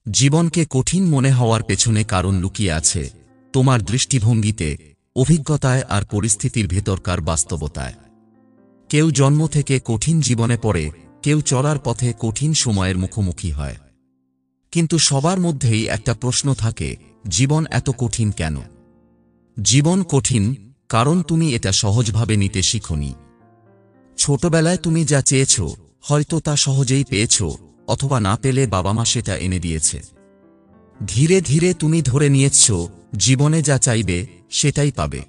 জীবনকে কঠিন মনে হওয়ার পেছনে কারণ লুকিয়ে আছে তোমার দৃষ্টিভঙ্গিতে, অভিজ্ঞতায় আর পরিস্থিতির ভেতরকার বাস্তবতায়। কেউ জন্ম থেকে কঠিন জীবনে পড়ে, কেউ চলার পথে কঠিন সময়ের মুখোমুখি হয়। কিন্তু সবার মধ্যেই একটা প্রশ্ন থাকে, জীবন এত কঠিন কেন? জীবন কঠিন কারণ তুমি এটা সহজভাবে নিতে শিখোনি। ছোটবেলায় তুমি যা চেয়েছ হয়তো তা সহজেই পেয়েছ, অথবা না পেলে বাবা মা সেটা এনে দিয়েছে। ধীরে ধীরে তুমি ধরে নিয়েছ জীবনে যা চাইবে সেটাই পাবে।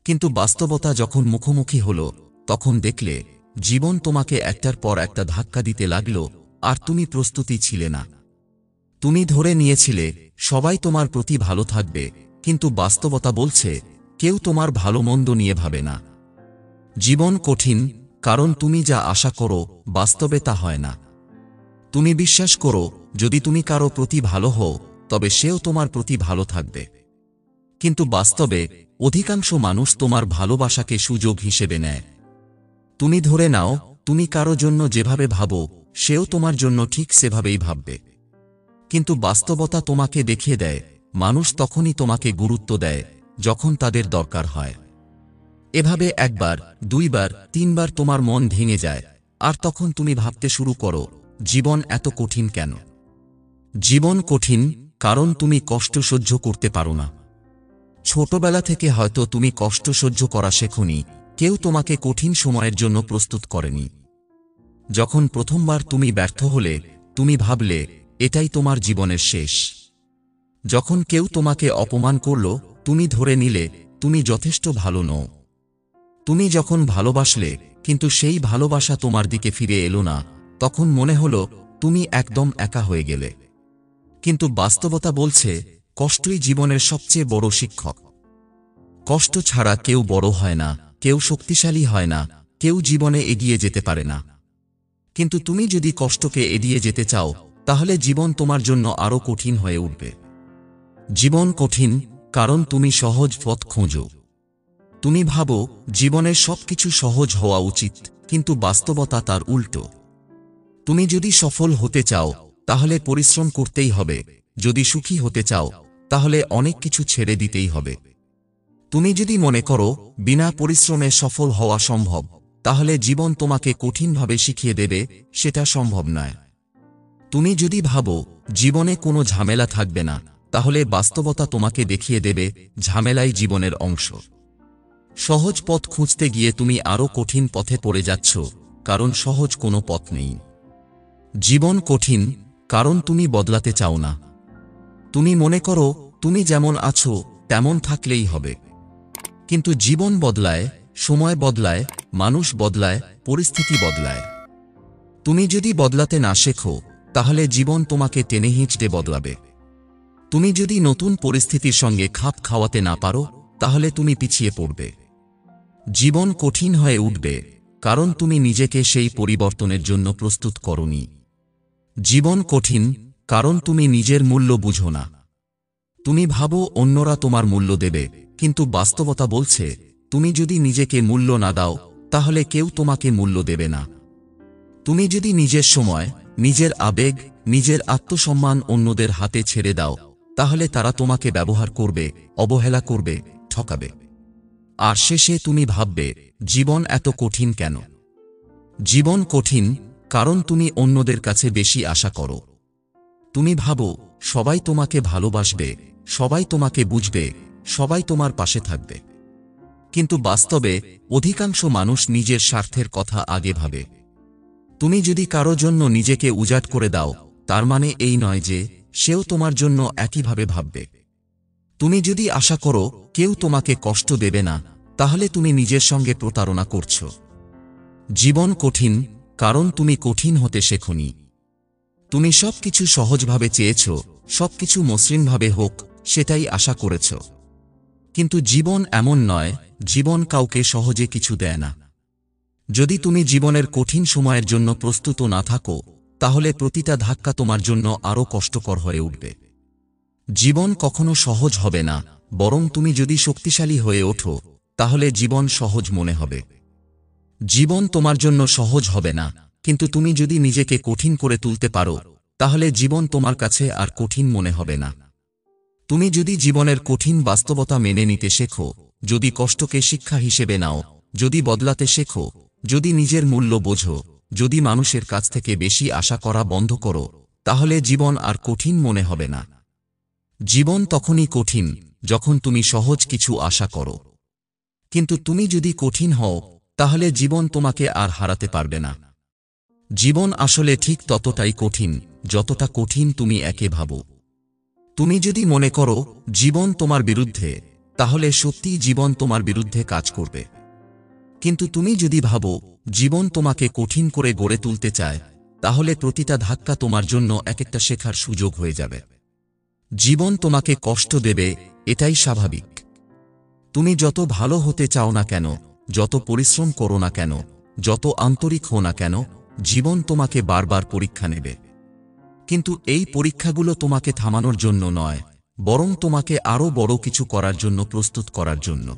কিন্তু বাস্তবতা যখন মুখোমুখি হল, তখন দেখলে জীবন তোমাকে একটার পর একটা ধাক্কা দিতে লাগল, আর তুমি প্রস্তুতি ছিলে না। তুমি ধরে নিয়েছিলে সবাই তোমার প্রতি ভালো থাকবে, কিন্তু বাস্তবতা বলছে কেউ তোমার ভালো মন্দ নিয়ে ভাবে না। জীবন কঠিন কারণ তুমি যা আশা করো বাস্তবে তা হয় না। তুমি বিশ্বাস করো যদি তুমি কারো প্রতি ভালো হও তবে সেও তোমার প্রতি ভালো থাকবে। কিন্তু বাস্তবে অধিকাংশ মানুষ তোমার ভালোবাসাকে সুযোগ হিসেবে নেয়। তুমি ধরে নাও তুমি কারো জন্য যেভাবে ভাবো সেও তোমার জন্য ঠিক সেভাবেই ভাববে। কিন্তু বাস্তবতা তোমাকে দেখিয়ে দেয় মানুষ তখনই তোমাকে গুরুত্ব দেয় যখন তাদের দরকার হয়। এভাবে একবার, দুইবার, তিনবার তোমার মন ভেঙে যায়, আর তখন তুমি ভাবতে শুরু করো জীবন এত কঠিন কেন? জীবন কঠিন কারণ তুমি কষ্ট সহ্য করতে পারো না। ছোটবেলা থেকে হয়তো তুমি কষ্ট সহ্য করা শেখোনি, কেউ তোমাকে কঠিন সময়ের জন্য প্রস্তুত করেনি। যখন প্রথমবার তুমি ব্যর্থ হলে তুমি ভাবলে এটাই তোমার জীবনের শেষ। যখন কেউ তোমাকে অপমান করল তুমি ধরে নিলে তুমি যথেষ্ট ভালো নও। তুমি যখন ভালোবাসলে কিন্তু সেই ভালোবাসা তোমার দিকে ফিরে এলো না, তখন মনে হলো তুমি একদম একা হয়ে গেলে। কিন্তু বাস্তবতা বলছে কষ্টই জীবনের সবচেয়ে বড় শিক্ষক। কষ্ট ছাড়া কেউ বড় হয় না, কেউ শক্তিশালী হয় না, কেউ জীবনে এগিয়ে যেতে পারে না। কিন্তু তুমি যদি কষ্টকে এড়িয়ে যেতে চাও তাহলে জীবন তোমার জন্য আরো কঠিন হয়ে উঠবে। জীবন কঠিন কারণ তুমি সহজ পথ খোঁজো। তুমি ভাবো জীবনের সবকিছু সহজ হওয়া উচিত, কিন্তু বাস্তবতা তার উল্টো। তুমি যদি সফল হতে চাও তাহলে পরিশ্রম করতেই হবে, যদি সুখী হতে চাও তাহলে অনেক কিছু ছেড়ে দিতেই হবে। তুমি যদি মনে করো বিনা পরিশ্রমে সফল হওয়া সম্ভব, তাহলে জীবন তোমাকে কঠিনভাবে শিখিয়ে দেবে সেটা সম্ভব নয়। তুমি যদি ভাবো জীবনে কোনো ঝামেলা থাকবে না, তাহলে বাস্তবতা তোমাকে দেখিয়ে দেবে ঝামেলাই জীবনের অংশ। সহজ পথ খুঁজতে গিয়ে তুমি আরো কঠিন পথে পড়ে যাচ্ছ, কারণ সহজ কোনো পথ নেই। জীবন কঠিন কারণ তুমি বদলাতে চাও না। তুমি মনে করো তুমি যেমন আছো তেমন থাকলেই হবে। কিন্তু জীবন বদলায়, সময় বদলায়, মানুষ বদলায়, পরিস্থিতি বদলায়। তুমি যদি বদলাতে না শেখো তাহলে জীবন তোমাকে টেনে হিঁচড়ে বদলাবে। তুমি যদি নতুন পরিস্থিতির সঙ্গে খাপ খাওয়াতে না পারো তাহলে তুমি পিছিয়ে পড়বে। জীবন কঠিন হয়ে উঠবে কারণ তুমি নিজেকে সেই পরিবর্তনের জন্য প্রস্তুত করোনি। জীবন কঠিন কারণ তুমি নিজের মূল্য বুঝো না। তুমি ভাবো অন্যরা তোমার মূল্য দেবে, কিন্তু বাস্তবতা বলছে তুমি যদি নিজেকে মূল্য না দাও তাহলে কেউ তোমাকে মূল্য দেবে না। তুমি যদি নিজের সময়, নিজের আবেগ, নিজের আত্মসম্মান অন্যদের হাতে ছেড়ে দাও তাহলে তারা তোমাকে ব্যবহার করবে, অবহেলা করবে, ঠকাবে। আর শেষে তুমি ভাববে জীবন এত কঠিন কেন? জীবন কঠিন কারণ তুমি অন্যদের কাছে বেশি আশা করো। তুমি ভাবো সবাই তোমাকে ভালোবাসবে, সবাই তোমাকে বুঝবে, সবাই তোমার পাশে থাকবে। কিন্তু বাস্তবে অধিকাংশ মানুষ নিজের স্বার্থের কথা আগে ভাবে। তুমি যদি কারো জন্য নিজেকে উজাড় করে দাও তার মানে এই নয় যে সেও তোমার জন্য একইভাবে ভাববে। তুমি যদি আশা করো কেউ তোমাকে কষ্ট দেবে না, তাহলে তুমি নিজের সঙ্গে প্রতারণা করছো। জীবন কঠিন কারণ তুমি কঠিন হতে শেখোনি। তুমি সবকিছু সহজভাবে চেয়েছ, সবকিছু মসৃণভাবে হোক সেটাই আশা করেছ। কিন্তু জীবন এমন নয়, জীবন কাউকে সহজে কিছু দেয় না। যদি তুমি জীবনের কঠিন সময়ের জন্য প্রস্তুত না থাকো তাহলে প্রতিটা ধাক্কা তোমার জন্য আরো কষ্টকর হয়ে উঠবে। জীবন কখনো সহজ হবে না, বরং তুমি যদি শক্তিশালী হয়ে ওঠো তাহলে জীবন সহজ মনে হবে। জীবন তোমার জন্য সহজ হবে না, কিন্তু তুমি যদি নিজেকে কঠিন করে তুলতে পারো তাহলে জীবন তোমার কাছে আর কঠিন মনে হবে না। তুমি যদি জীবনের কঠিন বাস্তবতা মেনে নিতে শেখো, যদি কষ্টকে শিক্ষা হিসেবে নাও, যদি বদলাতে শেখো, যদি নিজের মূল্য বোঝো, যদি মানুষের কাছ থেকে বেশি আশা করা বন্ধ করো, তাহলে জীবন আর কঠিন মনে হবে না। জীবন তখনই কঠিন যখন তুমি সহজ কিছু আশা করো। কিন্তু তুমি যদি কঠিন হও, তাহলে জীবন তোমাকে আর হারাতে পারবে না। জীবন আসলে ঠিক ততটাই কঠিন যতটা কঠিন তুমি একে ভাবো। তুমি যদি মনে করো জীবন তোমার বিরুদ্ধে, তাহলে সত্যিই জীবন তোমার বিরুদ্ধে কাজ করবে। কিন্তু তুমি যদি ভাবো জীবন তোমাকে কঠিন করে গড়ে তুলতে চায়, তাহলে প্রতিটা ধাক্কা তোমার জন্য এক একটা শেখার সুযোগ হয়ে যাবে। জীবন তোমাকে কষ্ট দেবে, এটাই স্বাভাবিক। তুমি যত ভালো হতে চাও না কেন, যত পরিশ্রম করো না কেন, যত আন্তরিক হও না কেন, জীবন তোমাকে বারবার পরীক্ষা নেবে। কিন্তু এই পরীক্ষাগুলো তোমাকে থামানোর জন্য নয়, বরং তোমাকে আরও বড় কিছু করার জন্য প্রস্তুত করার জন্য।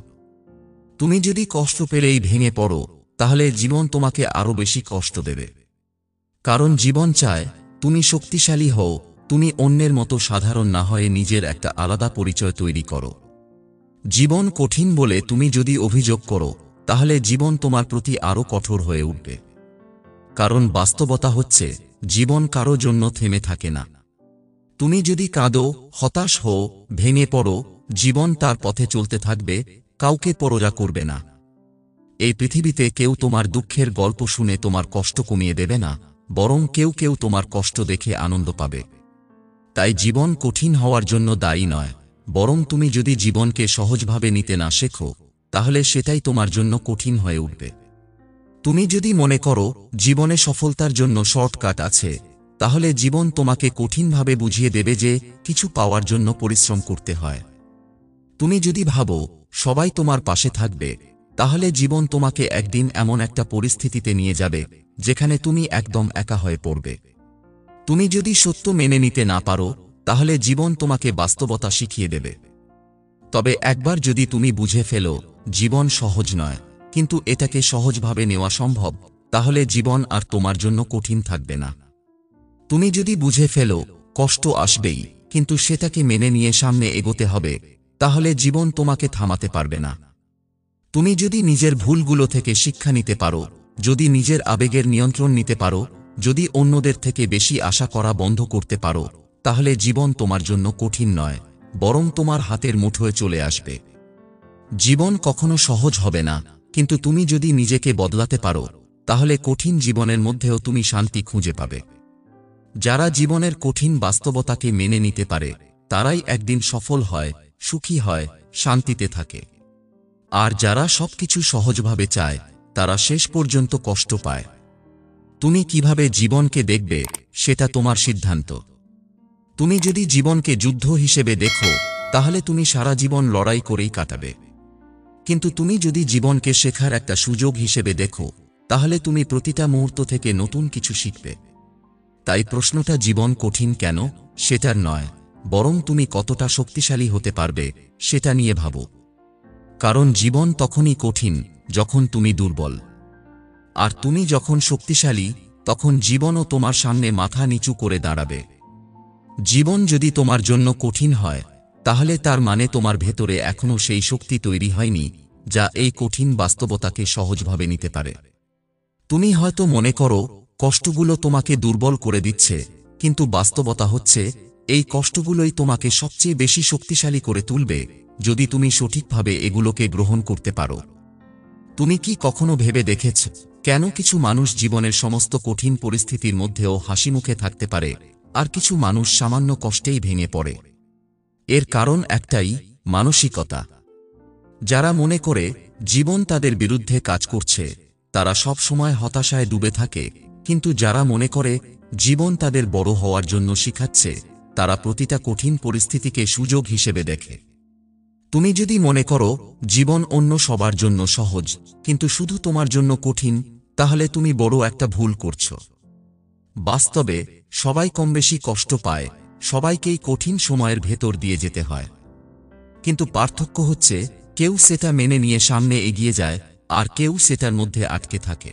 তুমি যদি কষ্ট পেলেই ভেঙে পড়ো, তাহলে জীবন তোমাকে আরও বেশি কষ্ট দেবে। কারণ জীবন চায় তুমি শক্তিশালী হও, তুমি অন্যের মতো সাধারণ না হয়ে নিজের একটা আলাদা পরিচয় তৈরি করো। জীবন কঠিন বলে তুমি যদি অভিযোগ করো, তাহলে জীবন তোমার প্রতি আরও কঠোর হয়ে উঠবে। কারণ বাস্তবতা হচ্ছে জীবন কারো জন্য থেমে থাকে না। তুমি যদি কাঁদো, হতাশ হও, ভেঙে পড়ো, জীবন তার পথে চলতে থাকবে, কাউকে পরোয়া করবে না। এই পৃথিবীতে কেউ তোমার দুঃখের গল্প শুনে তোমার কষ্ট কমিয়ে দেবে না, বরং কেউ কেউ তোমার কষ্ট দেখে আনন্দ পাবে। তাই জীবন কঠিন হওয়ার জন্য দায়ী নয়, বরং তুমি যদি জীবনকে সহজভাবে নিতে না শেখো, তাহলে সেটাই তোমার জন্য কঠিন হয়ে উঠবে। তুমি যদি মনে করো জীবনে সফলতার জন্য শর্টকাট আছে, তাহলে জীবন তোমাকে কঠিনভাবে বুঝিয়ে দেবে যে কিছু পাওয়ার জন্য পরিশ্রম করতে হয়। তুমি যদি ভাবো সবাই তোমার পাশে থাকবে, তাহলে জীবন তোমাকে একদিন এমন একটা পরিস্থিতিতে নিয়ে যাবে যেখানে তুমি একদম একা হয়ে পড়বে। তুমি যদি সত্য মেনে নিতে না পারো, তাহলে জীবন তোমাকে বাস্তবতা শিখিয়ে দেবে। তবে একবার যদি তুমি বুঝে ফেলো জীবন সহজ নয়, কিন্তু এটাকে সহজভাবে নেওয়া সম্ভব, তাহলে জীবন আর তোমার জন্য কঠিন থাকবে না। তুমি যদি বুঝে ফেলো কষ্ট আসবেই, কিন্তু সেটাকে মেনে নিয়ে সামনে এগোতে হবে, তাহলে জীবন তোমাকে থামাতে পারবে না। তুমি যদি নিজের ভুলগুলো থেকে শিক্ষা নিতে পারো, যদি নিজের আবেগের নিয়ন্ত্রণ নিতে পারো, যদি অন্যদের থেকে বেশি আশা করা বন্ধ করতে পারো, তাহলে জীবন তোমার জন্য কঠিন নয়, বরং তোমার হাতের মুঠোয় চলে আসবে। জীবন কখনো সহজ হবে না, কিন্তু তুমি যদি নিজেকে বদলাতে পারো, তাহলে কঠিন জীবনের মধ্যেও তুমি শান্তি খুঁজে পাবে। যারা জীবনের কঠিন বাস্তবতাকে মেনে নিতে পারে, তারাই একদিন সফল হয়, সুখী হয়, শান্তিতে থাকে। আর যারা সবকিছু সহজভাবে চায়, তারা শেষ পর্যন্ত কষ্ট পায়। তুমি কিভাবে জীবনকে দেখবে, সেটা তোমার সিদ্ধান্ত। তুমি যদি জীবনকে যুদ্ধ হিসেবে দেখো, তাহলে তুমি সারা জীবন লড়াই করেই কাটাবে। কিন্তু তুমি যদি জীবনকে শেখার একটা সুযোগ হিসেবে দেখো, তাহলে তুমি প্রতিটা মুহূর্ত থেকে নতুন কিছু শিখবে। তাই প্রশ্নটা জীবন কঠিন কেন সেটার নয়, বরং তুমি কতটা শক্তিশালী হতে পারবে সেটা নিয়ে ভাবো। কারণ জীবন তখনই কঠিন যখন তুমি দুর্বল, আর তুমি যখন শক্তিশালী, তখন জীবনও তোমার সামনে মাথা নিচু করে দাঁড়াবে। জীবন যদি তোমার জন্য কঠিন হয়, তাহলে তার মানে তোমার ভেতরে এখনো সেই শক্তি তৈরি হয়নি যা এই কঠিন বাস্তবতাকে সহজভাবে নিতে পারে। তুমি হয়তো মনে করো কষ্টগুলো তোমাকে দুর্বল করে দিচ্ছে, কিন্তু বাস্তবতা হচ্ছে এই কষ্টগুলোই তোমাকে সবচেয়ে বেশি শক্তিশালী করে তুলবে, যদি তুমি সঠিকভাবে এগুলোকে গ্রহণ করতে পারো। তুমি কি কখনো ভেবে দেখেছ কেন কিছু মানুষ জীবনের সমস্ত কঠিন পরিস্থিতির মধ্যেও হাসিমুখে থাকতে পারে, আর কিছু মানুষ সামান্য কষ্টেই ভেঙে পড়ে? এর কারণ একটাই, মানসিকতা। যারা মনে করে জীবন তাদের বিরুদ্ধে কাজ করছে, তারা সব সময় হতাশায় ডুবে থাকে, কিন্তু যারা মনে করে জীবন তাদের বড় হওয়ার জন্য শিখাচ্ছে, তারা প্রতিটা কঠিন পরিস্থিতিকে সুযোগ হিসেবে দেখে। তুমি যদি মনে করো জীবন অন্য সবার জন্য সহজ, কিন্তু শুধু তোমার জন্য কঠিন, তাহলে তুমি বড় একটা ভুল করছো। বাস্তবে সবাই কমবেশি কষ্ট পায়, সবাইকেই কঠিন সময়ের ভেতর দিয়ে যেতে হয়। কিন্তু পার্থক্য হচ্ছে কেউ সেটা মেনে নিয়ে সামনে এগিয়ে যায়, আর কেউ সেটার মধ্যে আটকে থাকে।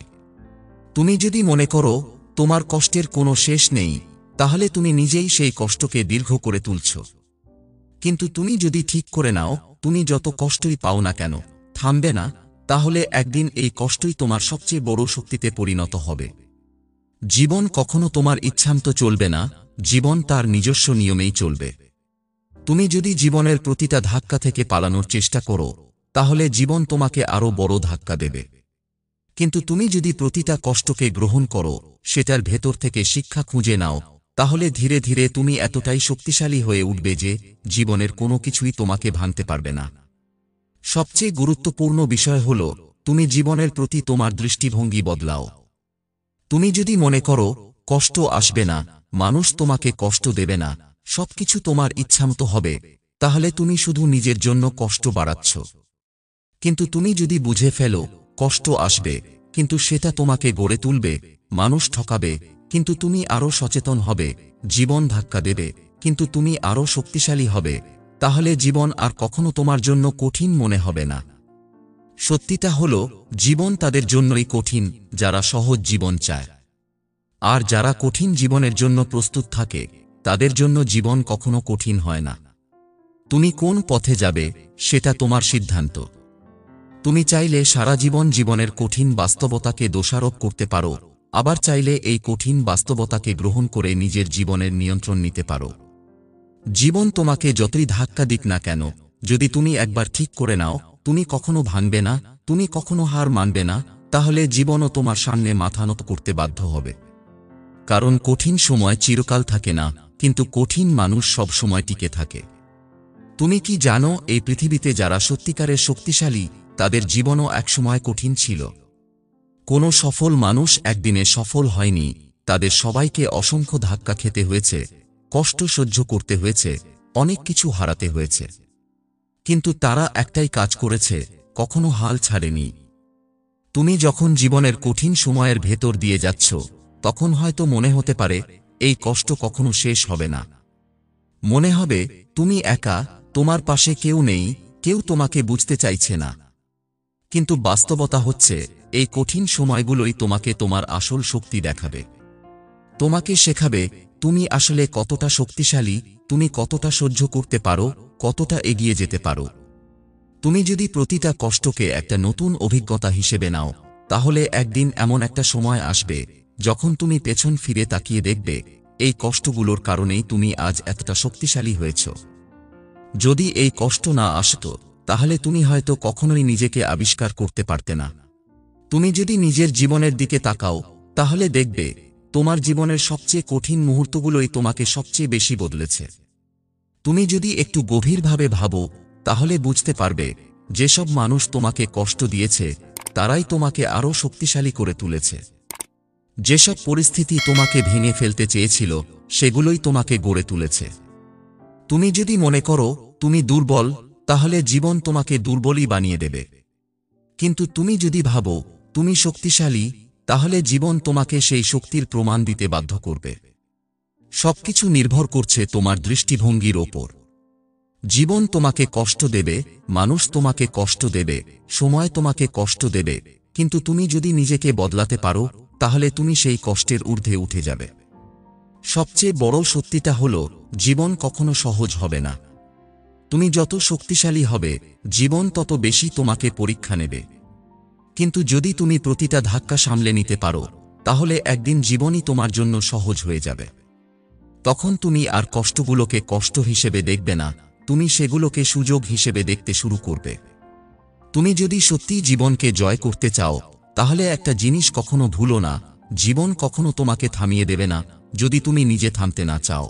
তুমি যদি মনে করো তোমার কষ্টের কোনো শেষ নেই, তাহলে তুমি নিজেই সেই কষ্টকে দীর্ঘ করে তুলছ। কিন্তু তুমি যদি ঠিক করে নাও, তুমি যত কষ্টই পাও না কেন থামবে না, তাহলে একদিন এই কষ্টই তোমার সবচেয়ে বড় শক্তিতে পরিণত হবে। জীবন কখনো তোমার ইচ্ছামতো চলবে না, জীবন তার নিজস্ব নিয়মেই চলবে। তুমি যদি জীবনের প্রতিটা ধাক্কা থেকে পালানোর চেষ্টা করো, তাহলে জীবন তোমাকে আরো বড় ধাক্কা দেবে। কিন্তু তুমি যদি প্রতিটা কষ্টকে গ্রহণ করো, সেটার ভেতর থেকে শিক্ষা খুঁজে নাও, তাহলে ধীরে ধীরে তুমি এতটাই শক্তিশালী হয়ে উঠবে যে জীবনের কোনো কিছুই তোমাকে ভাঙতে পারবে না। সবচেয়ে গুরুত্বপূর্ণ বিষয় হল, তুমি জীবনের প্রতি তোমার দৃষ্টিভঙ্গি বদলাও। তুমি যদি মনে করো কষ্ট আসবে না, মানুষ তোমাকে কষ্ট দেবে না, সবকিছু তোমার ইচ্ছামতো হবে, তাহলে তুমি শুধু নিজের জন্য কষ্ট বাড়াচ্ছ। কিন্তু তুমি যদি বুঝে ফেলো কষ্ট আসবে, কিন্তু সেটা তোমাকে গড়ে তুলবে, মানুষ ঠকাবে, কিন্তু তুমি আরো সচেতন হবে, জীবন ধাক্কা দেবে, কিন্তু তুমি আরো শক্তিশালী হবে, তাহলে জীবন আর কখনো তোমার জন্য কঠিন মনে হবে না। সত্যিটা হলো, জীবন তাদের জন্যই কঠিন যারা সহজ জীবন চায়। আর যারা কঠিন জীবনের জন্য প্রস্তুত থাকে, তাদের জন্য জীবন কখনো কঠিন হয় না। তুমি কোন পথে যাবে সেটা তোমার সিদ্ধান্ত। তুমি চাইলে সারা জীবন জীবনের কঠিন বাস্তবতাকে দোষারোপ করতে পারো, আবার চাইলে এই কঠিন বাস্তবতাকে গ্রহণ করে নিজের জীবনের নিয়ন্ত্রণ নিতে পারো। জীবন তোমাকে যতই ধাক্কা দিক না কেন, যদি তুমি একবার ঠিক করে নাও তুমি কখনো ভাঙবে না, তুমি কখনো হার মানবে না, তাহলে জীবনও তোমার সামনে মাথা নত করতে বাধ্য হবে। কারণ কঠিন সময় চিরকাল থাকে না, কিন্তু কঠিন মানুষ সব সময় টিকে থাকে। তুমি কি জানো, এই পৃথিবীতে যারা সত্যিকারের শক্তিশালী, তাদের জীবনও একসময় কঠিন ছিল। কোনো সফল মানুষ একদিনে সফল হয়নি, তাদের সবাইকে অসংখ্য ধাক্কা খেতে হয়েছে, কষ্ট সহ্য করতে হয়েছে, অনেক কিছু হারাতে হয়েছে। কিন্তু তারা একটাই কাজ করেছে, কখনো হাল ছাড়েনি। তুমি যখন জীবনের কঠিন সময়ের ভেতর দিয়ে যাচ্ছ, তখন হয়তো মনে হতে পারে এই কষ্ট কখনো শেষ হবে না। মনে হবে তুমি একা, তোমার পাশে কেউ নেই, কেউ তোমাকে বুঝতে চাইছে না। কিন্তু বাস্তবতা হচ্ছে, এই কঠিন সময়গুলোই তোমাকে তোমার আসল শক্তি দেখাবে। তোমাকে শেখাবে তুমি আসলে কতটা শক্তিশালী, তুমি কতটা সহ্য করতে পারো, কতটা এগিয়ে যেতে পারো। তুমি যদি প্রতিটা কষ্টকে একটা নতুন অভিজ্ঞতা হিসেবে নাও, তাহলে একদিন এমন একটা সময় আসবে যখন তুমি পেছন ফিরে তাকিয়ে দেখবে এই কষ্টগুলোর কারণেই তুমি আজ এতটা শক্তিশালী হয়েছ। যদি এই কষ্ট না আসতো, তাহলে তুমি হয়তো কখনোই নিজেকে আবিষ্কার করতে পারতে না। তুমি যদি নিজের জীবনের দিকে তাকাও, তাহলে দেখবে তোমার জীবনের সবচেয়ে কঠিন মুহূর্তগুলোই তোমাকে সবচেয়ে বেশি বদলেছে। তুমি যদি একটু গভীরভাবে ভাবো, তাহলে বুঝতে পারবে যেসব মানুষ তোমাকে কষ্ট দিয়েছে, তারাই তোমাকে আরও শক্তিশালী করে তুলেছে। যেসব পরিস্থিতি তোমাকে ভেঙে ফেলতে চেয়েছিল, সেগুলোই তোমাকে গড়ে তুলেছে। তুমি যদি মনে করো তুমি দুর্বল, তাহলে জীবন তোমাকে দুর্বলই বানিয়ে দেবে। কিন্তু তুমি যদি ভাবো তুমি শক্তিশালী, তাহলে জীবন তোমাকে সেই শক্তির প্রমাণ দিতে বাধ্য করবে। সবকিছু নির্ভর করছে তোমার দৃষ্টিভঙ্গির ওপর। জীবন তোমাকে কষ্ট দেবে, মানুষ তোমাকে কষ্ট দেবে, সময় তোমাকে কষ্ট দেবে, কিন্তু তুমি যদি নিজেকে বদলাতে পারো, তাহলে তুমি সেই কষ্টের ঊর্ধ্বে উঠে যাবে। সবচেয়ে বড় সত্যিটা হলো, জীবন কখনো সহজ হবে না। তুমি যত শক্তিশালী হবে, জীবন তত বেশি তোমাকে পরীক্ষা নেবে। কিন্তু যদি তুমি প্রতিটা ধাক্কা সামলে নিতে পারো, তাহলে একদিন জীবনই তোমার জন্য সহজ হয়ে যাবে। তখন তুমি আর কষ্টগুলোকে কষ্ট হিসেবে দেখবে না, তুমি সেগুলোকে সুযোগ হিসেবে দেখতে শুরু করবে। তুমি যদি সত্যিই জীবনকে জয় করতে চাও, তাহলে একটা জিনিস কখনো ভুলো না, জীবন কখনো তোমাকে থামিয়ে দেবে না, যদি তুমি নিজে থামতে না চাও।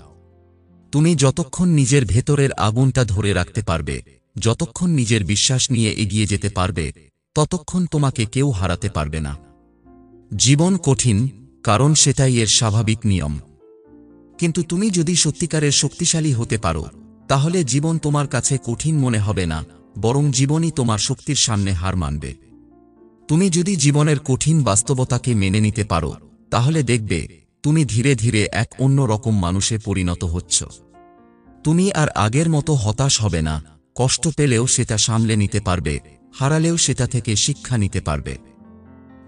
তুমি যতক্ষণ নিজের ভেতরের আগুনটা ধরে রাখতে পারবে, যতক্ষণ নিজের বিশ্বাস নিয়ে এগিয়ে যেতে পারবে, ততক্ষণ তোমাকে কেউ হারাতে পারবে না। জীবন কঠিন, কারণ সেটাই এর স্বাভাবিক নিয়ম। কিন্তু তুমি যদি সত্যিকারের শক্তিশালী হতে পারো, তাহলে জীবন তোমার কাছে কঠিন মনে হবে না, বরং জীবনই তোমার শক্তির সামনে হার মানবে। তুমি যদি জীবনের কঠিন বাস্তবতাকে মেনে নিতে পারো, তাহলে দেখবে তুমি ধীরে ধীরে এক অন্য রকম মানুষে পরিণত হচ্ছ। তুমি আর আগের মতো হতাশ হবে না, কষ্ট পেলেও সেটা সামলে নিতে পারবে, হারালেও সেটা থেকে শিক্ষা নিতে পারবে।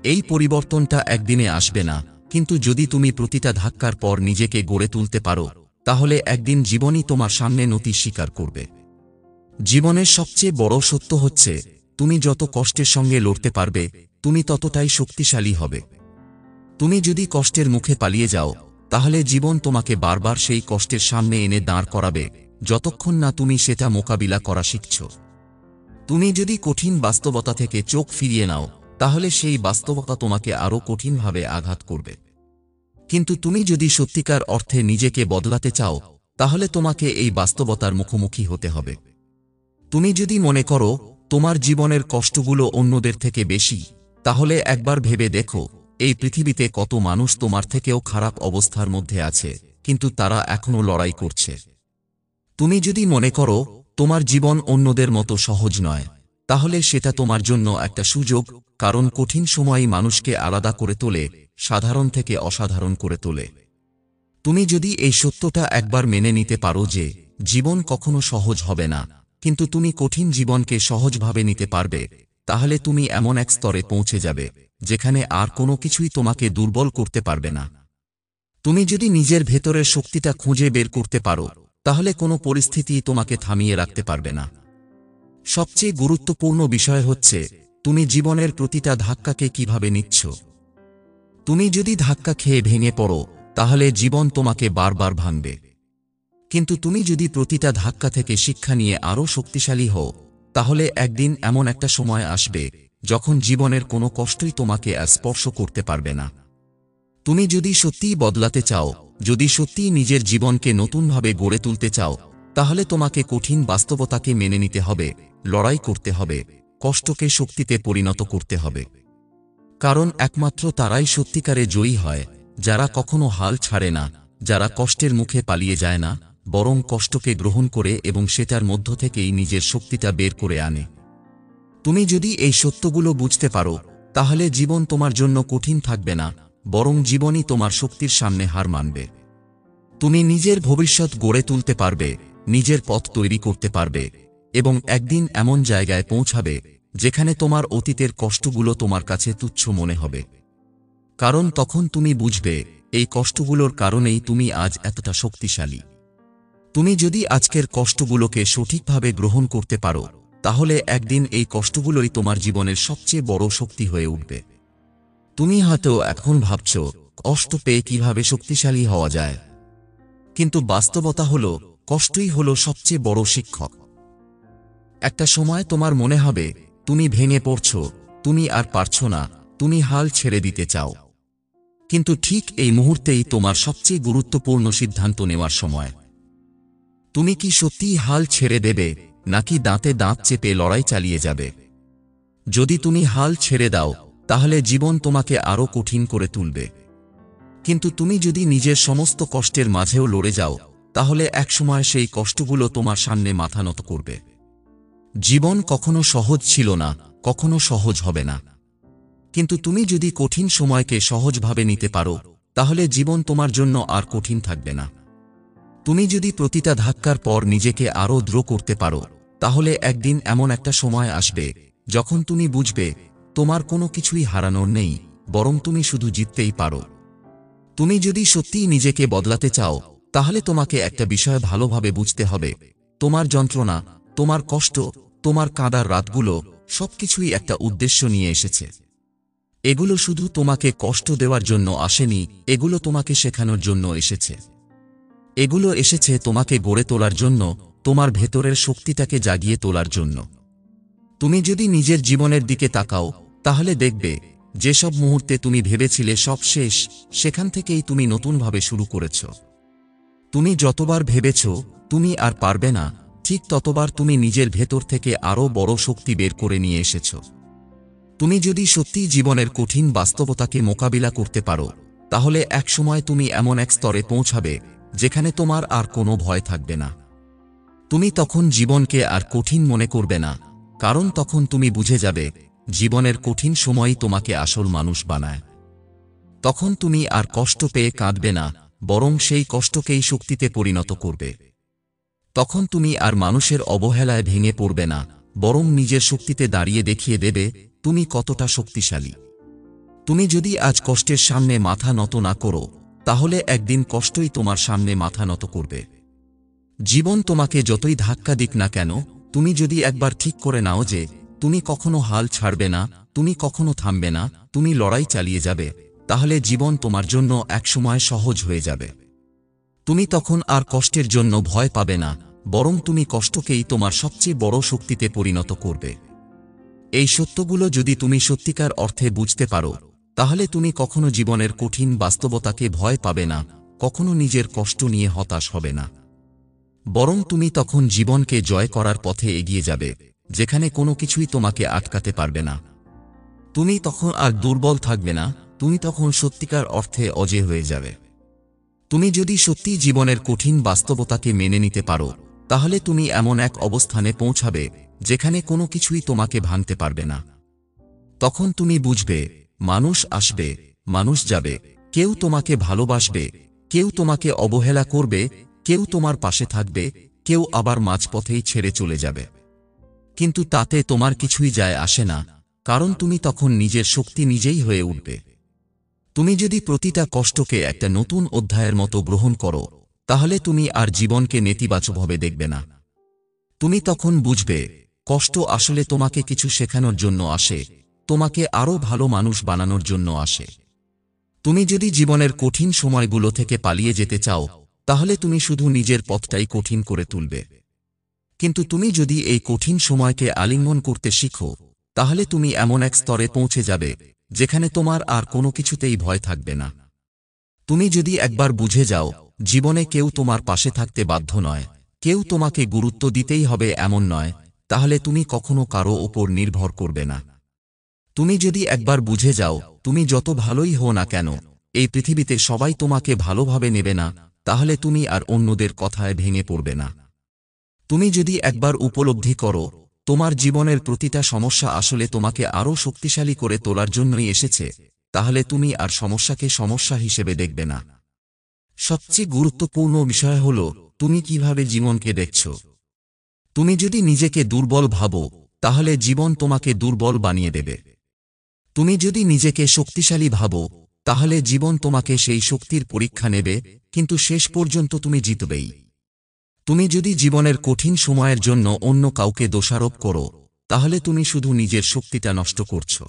এই পরিবর্তনটা একদিনে আসবে না, কিন্তু যদি তুমি প্রতিটা ধাক্কার পর নিজেকে গড়ে তুলতে পারো, তাহলে একদিন জীবনই তোমার সামনে নতি স্বীকার করবে। জীবনের সবচেয়ে বড় সত্য হচ্ছে, তুমি যত কষ্টের সঙ্গে লড়তে পারবে, তুমি ততটাই শক্তিশালী হবে। তুমি যদি কষ্টের মুখে পালিয়ে যাও, তাহলে জীবন তোমাকে বারবার সেই কষ্টের সামনে এনে দাঁড় করাবে, যতক্ষণ না তুমি সেটা মোকাবিলা করা শিখছ। তুমি যদি কঠিন বাস্তবতা থেকে চোখ ফিরিয়ে নাও, তাহলে সেই বাস্তবতা তোমাকে আরও কঠিনভাবে আঘাত করবে। কিন্তু তুমি যদি সত্যিকার অর্থে নিজেকে বদলাতে চাও, তাহলে তোমাকে এই বাস্তবতার মুখোমুখি হতে হবে। তুমি যদি মনে করো তোমার জীবনের কষ্টগুলো অন্যদের থেকে বেশি, তাহলে একবার ভেবে দেখো, এই পৃথিবীতে কত মানুষ তোমার থেকেও খারাপ অবস্থার মধ্যে আছে, কিন্তু তারা এখনো লড়াই করছে। তুমি যদি মনে করো তোমার জীবন অন্যদের মতো সহজ নয়, তাহলে সেটা তোমার জন্য একটা সুযোগ, কারণ কঠিন সময়ই মানুষকে আলাদা করে তোলে, সাধারণ থেকে অসাধারণ করে তোলে। তুমি যদি এই সত্যটা একবার মেনে নিতে পারো যে জীবন কখনো সহজ হবে না, কিন্তু তুমি কঠিন জীবনকে সহজভাবে নিতে পারবে, তাহলে তুমি এমন এক স্তরে পৌঁছে যাবে যেখানে আর কোনো কিছুই তোমাকে দুর্বল করতে পারবে না। তুমি যদি নিজের ভেতরের শক্তিটা খুঁজে বের করতে পারো, তাহলে কোনো পরিস্থিতি তোমাকে থামিয়ে রাখতে পারবে না। সবচেয়ে গুরুত্বপূর্ণ বিষয় হচ্ছে, তুমি জীবনের প্রতিটা ধাক্কাকে কিভাবে নিচ্ছ। তুমি যদি ধাক্কা খেয়ে ভেঙে পড়ো, তাহলে জীবন তোমাকে বারবার ভাঙবে। কিন্তু তুমি যদি প্রতিটা ধাক্কা থেকে শিক্ষা নিয়ে আরও শক্তিশালী হও, তাহলে একদিন এমন একটা সময় আসবে যখন জীবনের কোনো কষ্টই তোমাকে আর স্পর্শ করতে পারবে না। তুমি যদি সত্যিই বদলাতে চাও, যদি সত্যিই নিজের জীবনকে নতুনভাবে গড়ে তুলতে চাও, তাহলে তোমাকে কঠিন বাস্তবতাকে মেনে নিতে হবে, লড়াই করতে হবে, কষ্টকে শক্তিতে পরিণত করতে হবে। কারণ একমাত্র তারাই সত্যিকারে জয়ী হয়, যারা কখনো হাল ছাড়ে না, যারা কষ্টের মুখে পালিয়ে যায় না, বরং কষ্টকে গ্রহণ করে এবং সেটার মধ্য থেকেই নিজের শক্তিটা বের করে আনে। তুমি যদি এই সত্যগুলো বুঝতে পারো, তাহলে জীবন তোমার জন্য কঠিন থাকবে না, বরং জীবনই তোমার শক্তির সামনে হার মানবে। তুমি নিজের ভবিষ্যৎ গড়ে তুলতে পারবে, নিজের পথ তৈরি করতে পারবে, এবং একদিন এমন জায়গায় পৌঁছাবে যেখানে তোমার অতীতের কষ্টগুলো তোমার কাছে তুচ্ছ মনে হবে। কারণ তখন তুমি বুঝবে, এই কষ্টগুলোর কারণেই তুমি আজ এতটা শক্তিশালী। তুমি যদি আজকের কষ্টগুলোকে সঠিকভাবে গ্রহণ করতে পারো, তাহলে একদিন এই কষ্টগুলোই তোমার জীবনের সবচেয়ে বড় শক্তি হয়ে উঠবে। তুমি হয়তো এখন ভাবছ, কষ্ট পেয়ে কিভাবে শক্তিশালী হওয়া যায়, কিন্তু বাস্তবতা হলো, কষ্টই হলো সবচেয়ে বড় শিক্ষক। একটা সময় তোমার মনে হবে তুমি ভেঙে পড়ছ, তুমি আর পারছ না, তুমি হাল ছেড়ে দিতে চাও। কিন্তু ঠিক এই মুহূর্তেই তোমার সবচেয়ে গুরুত্বপূর্ণ সিদ্ধান্ত নেওয়ার সময়। তুমি কি সত্যিই হাল ছেড়ে দেবে, নাকি দাঁতে দাঁত চেপে লড়াই চালিয়ে যাবে? যদি তুমি হাল ছেড়ে দাও, তাহলে জীবন তোমাকে আরও কঠিন করে তুলবে। কিন্তু তুমি যদি নিজের সমস্ত কষ্টের মাঝেও লড়ে যাও, তাহলে একসময় সেই কষ্টগুলো তোমার সামনে মাথা নত করবে। জীবন কখনো সহজ ছিল না, কখনো সহজ হবে না। কিন্তু তুমি যদি কঠিন সময়কে সহজভাবে নিতে পারো, তাহলে জীবন তোমার জন্য আর কঠিন থাকবে না। তুমি যদি প্রতিটা ধাক্কার পর নিজেকে আরও দৃঢ় করতে পারো, তাহলে একদিন এমন একটা সময় আসবে যখন তুমি বুঝবে তোমার কোনো কিছুই হারানোর নেই, বরং তুমি শুধু জিততেই পারো। তুমি যদি সত্যিই নিজেকে বদলাতে চাও, তাহলে তোমাকে একটা বিষয় ভালোভাবে বুঝতে হবে, তোমার যন্ত্রণা, তোমার কষ্ট, তোমার কাঁদার রাতগুলো সবকিছুই একটা উদ্দেশ্য নিয়ে এসেছে। এগুলো শুধু তোমাকে কষ্ট দেওয়ার জন্য আসেনি, এগুলো তোমাকে শেখানোর জন্য এসেছে। এগুলো এসেছে তোমাকে গড়ে তোলার জন্য, তোমার ভেতরের শক্তিটাকে জাগিয়ে তোলার জন্য। তুমি যদি নিজের জীবনের দিকে তাকাও, তাহলে দেখবে যেসব মুহূর্তে তুমি ভেবেছিলে সব শেষ, সেখান থেকেই তুমি নতুনভাবে শুরু করেছ। তুমি যতবার ভেবেছ তুমি আর পারবে না, ঠিক ততবার তুমি নিজের ভেতর থেকে আরও বড় শক্তি বের করে নিয়ে এসেছ। তুমি যদি সত্যিই জীবনের কঠিন বাস্তবতাকে মোকাবিলা করতে পারো, তাহলে একসময় তুমি এমন এক স্তরে পৌঁছাবে যেখানে তোমার আর কোনো ভয় থাকবে না। তুমি তখন জীবনকে আর কঠিন মনে করবে না, কারণ তখন তুমি বুঝে যাবে জীবনের কঠিন সময়ই তোমাকে আসল মানুষ বানায়। তখন তুমি আর কষ্ট পেয়ে কাঁদবে না, বরং সেই কষ্টকেই শক্তিতে পরিণত করবে। তখন তুমি আর মানুষের অবহেলায় ভেঙে পড়বে না, বরং নিজের শক্তিতে দাঁড়িয়ে দেখিয়ে দেবে তুমি কতটা শক্তিশালী। তুমি যদি আজ কষ্টের সামনে মাথা নত না করো, তাহলে একদিন কষ্টই তোমার সামনে মাথা নত করবে। জীবন তোমাকে যতই ধাক্কা দিক না কেন, তুমি যদি একবার ঠিক করে নাও যে তুমি কখনো হাল ছাড়বে না, তুমি কখনো থামবে না, তুমি লড়াই চালিয়ে যাবে, তাহলে জীবন তোমার জন্য একসময় সহজ হয়ে যাবে। তুমি তখন আর কষ্টের জন্য ভয় পাবে না, বরং তুমি কষ্টকেই তোমার সবচেয়ে বড় শক্তিতে পরিণত করবে। এই সত্যগুলো যদি তুমি সত্যিকার অর্থে বুঝতে পারো, তাহলে তুমি কখনো জীবনের কঠিন বাস্তবতাকে ভয় পাবে না, কখনো নিজের কষ্ট নিয়ে হতাশ হবে না। বরং তুমি তখন জীবনকে জয় করার পথে এগিয়ে যাবে, যেখানে কোনো কিছুই তোমাকে আটকাতে পারবে না। তুমি তখন আর দুর্বল থাকবে না, তুমি তখন সত্যিকার অর্থে অজেয় হয়ে যাবে। তুমি যদি সত্যিই জীবনের কঠিন বাস্তবতাকে মেনে নিতে পারো, তাহলে তুমি এমন এক অবস্থানে পৌঁছাবে যেখানে কোনো কিছুই তোমাকে ভাঙতে পারবে না। তখন তুমি বুঝবে, মানুষ আসবে, মানুষ যাবে, কেউ তোমাকে ভালোবাসবে, কেউ তোমাকে অবহেলা করবে, কেউ তোমার পাশে থাকবে, কেউ আবার মাঝপথেই ছেড়ে চলে যাবে। কিন্তু তাতে তোমার কিছুই যায় আসে না, কারণ তুমি তখন নিজের শক্তি নিজেই হয়ে উঠবে। তুমি যদি প্রতিটা কষ্টকে একটা নতুন অধ্যায়ের মতো গ্রহণ করো, তাহলে তুমি আর জীবনকে নেতিবাচকভাবে দেখবে না। তুমি তখন বুঝবে, কষ্ট আসলে তোমাকে কিছু শেখানোর জন্য আসে, তোমাকে আরও ভালো মানুষ বানানোর জন্য আসে। তুমি যদি জীবনের কঠিন সময়গুলো থেকে পালিয়ে যেতে চাও, তাহলে তুমি শুধু নিজের পথটাই কঠিন করে তুলবে। কিন্তু তুমি যদি এই কঠিন সময়কে আলিঙ্গন করতে শিখো, তাহলে তুমি এমন এক স্তরে পৌঁছে যাবে যেখানে তোমার আর কোনো কিছুতেই ভয় থাকবে না। তুমি যদি একবার বুঝে যাও, জীবনে কেউ তোমার পাশে থাকতে বাধ্য নয়, কেউ তোমাকে গুরুত্ব দিতেই হবে এমন নয়, তাহলে তুমি কখনো কারো ওপর নির্ভর করবে না। তুমি যদি একবার বুঝে যাও, তুমি যত ভালোই হও না কেন, এই পৃথিবীতে সবাই তোমাকে ভালোভাবে নেবে না, তাহলে তুমি আর অন্যদের কথায় ভেঙে পড়বে না। তুমি যদি একবার উপলব্ধি করো, তোমার জীবনের প্রতিটা সমস্যা আসলে তোমাকে আরও শক্তিশালী করে তোলার জন্যই এসেছে, তাহলে তুমি আর সমস্যাকে সমস্যা হিসেবে দেখবে না। সবচেয়ে গুরুত্বপূর্ণ বিষয় হল, তুমি কিভাবে জীবনকে দেখছ। তুমি যদি নিজেকে দুর্বল ভাবো, তাহলে জীবন তোমাকে দুর্বল বানিয়ে দেবে। তুমি যদি নিজেকে শক্তিশালী ভাবো, তাহলে জীবন তোমাকে সেই শক্তির পরীক্ষা নেবে, কিন্তু শেষ পর্যন্ত তুমি জিতবেই। তুমি যদি জীবনের কঠিন সময়ের জন্য অন্য কাউকে দোষারোপ করো, তাহলে তুমি শুধু নিজের শক্তিটা নষ্ট করছো।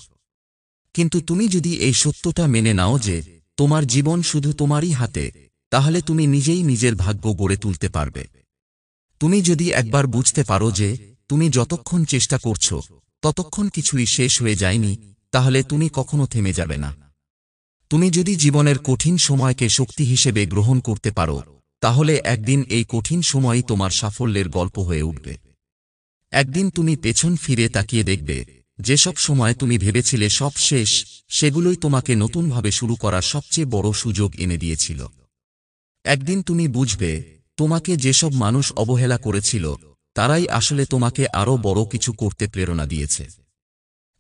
কিন্তু তুমি যদি এই সত্যটা মেনে নাও যে তোমার জীবন শুধু তোমারই হাতে, তাহলে তুমি নিজেই নিজের ভাগ্য গড়ে তুলতে পারবে। তুমি যদি একবার বুঝতে পারো যে তুমি যতক্ষণ চেষ্টা করছো, ততক্ষণ কিছুই শেষ হয়ে যায়নি, তাহলে তুমি কখনো থেমে যাবে না। তুমি যদি জীবনের কঠিন সময়কে শক্তি হিসেবে গ্রহণ করতে পারো, তাহলে একদিন এই কঠিন সময়ই তোমার সাফল্যের গল্প হয়ে উঠবে। একদিন তুমি পেছন ফিরে তাকিয়ে দেখবে, যেসব সময় তুমি ভেবেছিলে সব শেষ, সেগুলোই তোমাকে নতুনভাবে শুরু করার সবচেয়ে বড় সুযোগ এনে দিয়েছিল। একদিন তুমি বুঝবে, তোমাকে যেসব মানুষ অবহেলা করেছিল, তারাই আসলে তোমাকে আরও বড় কিছু করতে প্রেরণা দিয়েছে।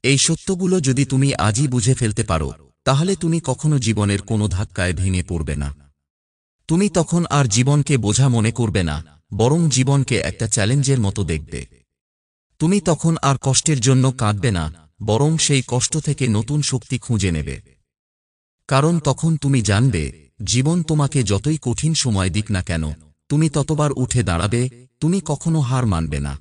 এই সত্যগুলো যদি তুমি আজই বুঝে ফেলতে পারো, তাহলে তুমি কখনো জীবনের কোনো ধাক্কায় ভেঙে পড়বে না। তুমি তখন আর জীবনকে বোঝা মনে করবে না, বরং জীবনকে একটা চ্যালেঞ্জের মতো দেখবে। তুমি তখন আর কষ্টের জন্য কাঁদবে না, বরং সেই কষ্ট থেকে নতুন শক্তি খুঁজে নেবে। কারণ তখন তুমি জানবে, জীবন তোমাকে যতই কঠিন সময় দিক না কেন, তুমি ততবার উঠে দাঁড়াবে, তুমি কখনো হার মানবে না।